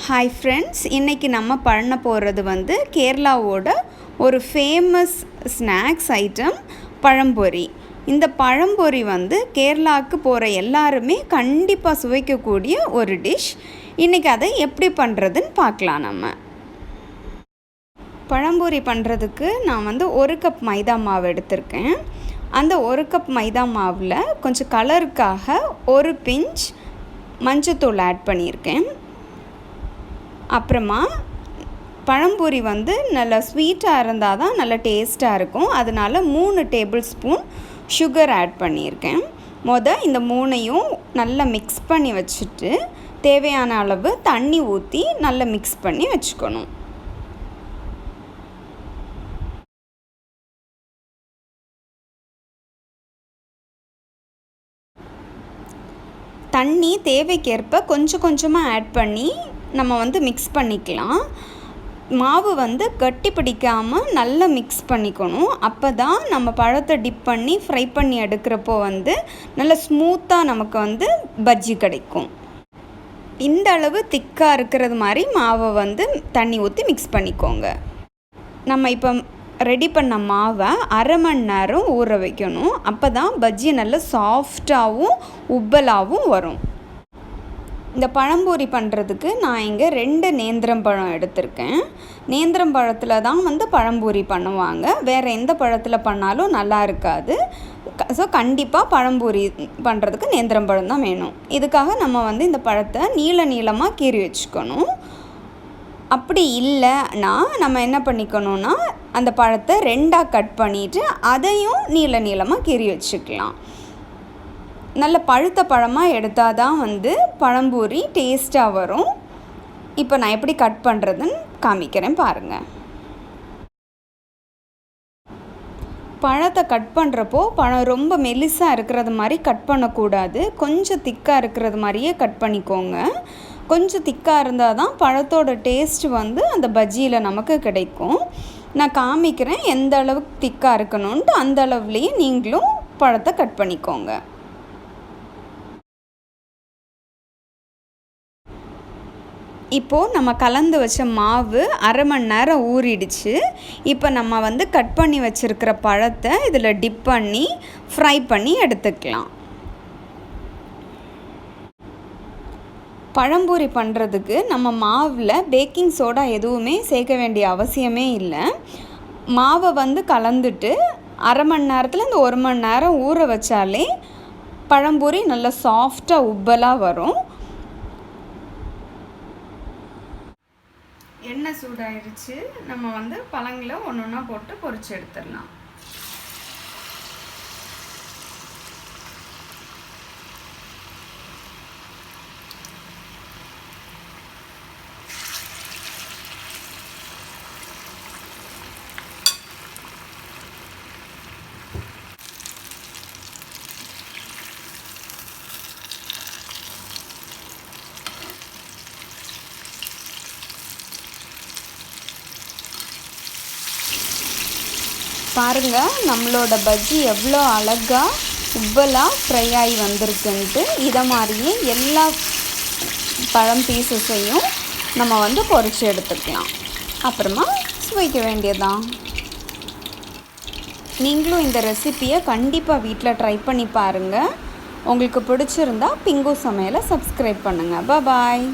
Hi friends, இன்றைக்கி நம்ம பண்ண போகிறது வந்து கேரளாவோட ஒரு ஃபேமஸ் ஸ்நாக்ஸ் ஐட்டம் பழம்பொரி. இந்த பழம்பொரி வந்து கேரளாவுக்கு போகிற எல்லாருமே கண்டிப்பாக சுவைக்கக்கூடிய ஒரு டிஷ். இன்றைக்கி அதை எப்படி பண்ணுறதுன்னு பார்க்கலாம். நம்ம பழம்பொரி பண்ணுறதுக்கு நான் வந்து 1 கப் மைதா மாவு எடுத்திருக்கேன். அந்த 1 கப் மைதா மாவில் கொஞ்சம் கலருக்காக ஒரு பிஞ்ச் மஞ்சத்தூள் ஆட் பண்ணியிருக்கேன். அப்புறமா பழம்பொரி வந்து நல்லா ஸ்வீட்டாக இருந்தால் தான் நல்லா டேஸ்ட்டாக இருக்கும். அதனால் 3 டேபிள் ஸ்பூன் சுகர் ஆட் பண்ணியிருக்கேன். இந்த 3ஐயும் நல்லா மிக்ஸ் பண்ணி வச்சுட்டு தேவையான அளவு தண்ணி ஊற்றி நல்லா மிக்ஸ் பண்ணி வச்சுக்கணும். தண்ணி தேவைக்கேற்ப கொஞ்சம் கொஞ்சமாக ஆட் பண்ணி நம்ம வந்து மிக்ஸ் பண்ணிக்கலாம். மாவு வந்து கட்டி பிடிக்காமல் நல்லா மிக்ஸ் பண்ணிக்கணும். அப்போ தான் நம்ம பழத்தை டிப் பண்ணி ஃப்ரை பண்ணி எடுக்கிறப்போ வந்து நல்லா ஸ்மூத்தாக நமக்கு வந்து பஜ்ஜி கிடைக்கும். இந்த அளவு திக்காக இருக்கிறது மாதிரி மாவை வந்து தண்ணி ஊற்றி மிக்ஸ் பண்ணிக்கோங்க. நம்ம இப்போ ரெடி பண்ண மாவை அரை மணி நேரம் ஊற வைக்கணும். அப்போ தான் பஜ்ஜி நல்லா சாஃப்டாகவும் உப்பலாகவும் வரும். இந்த பழம்பொரி பண்ணுறதுக்கு நான் இங்கே 2 நேந்திரம் பழம் எடுத்திருக்கேன். நேந்திரம் பழத்தில் தான் வந்து பழம்பொரி பண்ணுவாங்க. வேறு எந்த பழத்தில் பண்ணாலும் நல்லா இருக்காது. ஸோ கண்டிப்பாக பழம்பொரி பண்ணுறதுக்கு நேந்திரம் பழம் தான் வேணும். இதுக்காக நம்ம வந்து இந்த பழத்தை நீளமாக கீறி வச்சுக்கணும். அப்படி இல்லைன்னா நம்ம என்ன பண்ணிக்கணும்னா அந்த பழத்தை 2ஆக கட் பண்ணிவிட்டு அதையும் நீளமாக கீறி வச்சுக்கலாம். நல்ல பழுத்த பழமாக எடுத்தால் தான் வந்து பழம்பொரி டேஸ்ட்டாக வரும். இப்போ நான் எப்படி கட் பண்ணுறதுன்னு காமிக்கிறேன் பாருங்கள். பழத்தை கட் பண்ணுறப்போ பழம் ரொம்ப மெலிசாக இருக்கிறது மாதிரி கட் பண்ணக்கூடாது. கொஞ்சம் திக்காக இருக்கிறது மாதிரியே கட் பண்ணிக்கோங்க. கொஞ்சம் திக்காக இருந்தால் தான் பழத்தோட டேஸ்ட் வந்து அந்த பஜ்ஜியில் நமக்கு கிடைக்கும். நான் காமிக்கிறேன் எந்த அளவுக்கு திக்காக இருக்கணும்ன்ட்டு. அந்த அளவுலேயே நீங்களும் பழத்தை கட் பண்ணிக்கோங்க. இப்போது நம்ம கலந்து வச்ச மாவு அரை மணி நேரம் ஊறிடுச்சு. இப்போ நம்ம வந்து கட் பண்ணி வச்சுருக்கிற பழத்தை இதில் டிப் பண்ணி ஃப்ரை பண்ணி எடுத்துக்கலாம். பழம்பொரி பண்ணுறதுக்கு நம்ம மாவில் பேக்கிங் சோடா எதுவுமே சேர்க்க வேண்டிய அவசியமே இல்லை. மாவை வந்து கலந்துட்டு அரை மணி நேரத்துலேருந்து 1 மணி நேரம் ஊற வச்சாலே பழம்பொரி நல்லா சாஃப்டாக உப்பலாக வரும். எண்ணெய் சூடாயிருச்சு. நம்ம வந்து பழங்களை ஒன்றா போட்டு பொரிச்சு எடுத்துடலாம். பாருங்கள், நம்மளோட பஜ்ஜி எவ்வளோ அழகாக உப்பலாக ஃப்ரை ஆகி வந்திருக்குன்ட்டு. இதை மாதிரியே எல்லா பழம் பீசஸையும் நம்ம வந்து பொரிச்சு எடுத்துக்கலாம். அப்புறமா சுவைக்க வேண்டியதான். நீங்களும் இந்த ரெசிப்பியை கண்டிப்பாக வீட்டில் ட்ரை பண்ணி பாருங்கள். உங்களுக்கு பிடிச்சிருந்தா பிங்கு சமையலை சப்ஸ்கிரைப் பண்ணுங்கள். பாய்.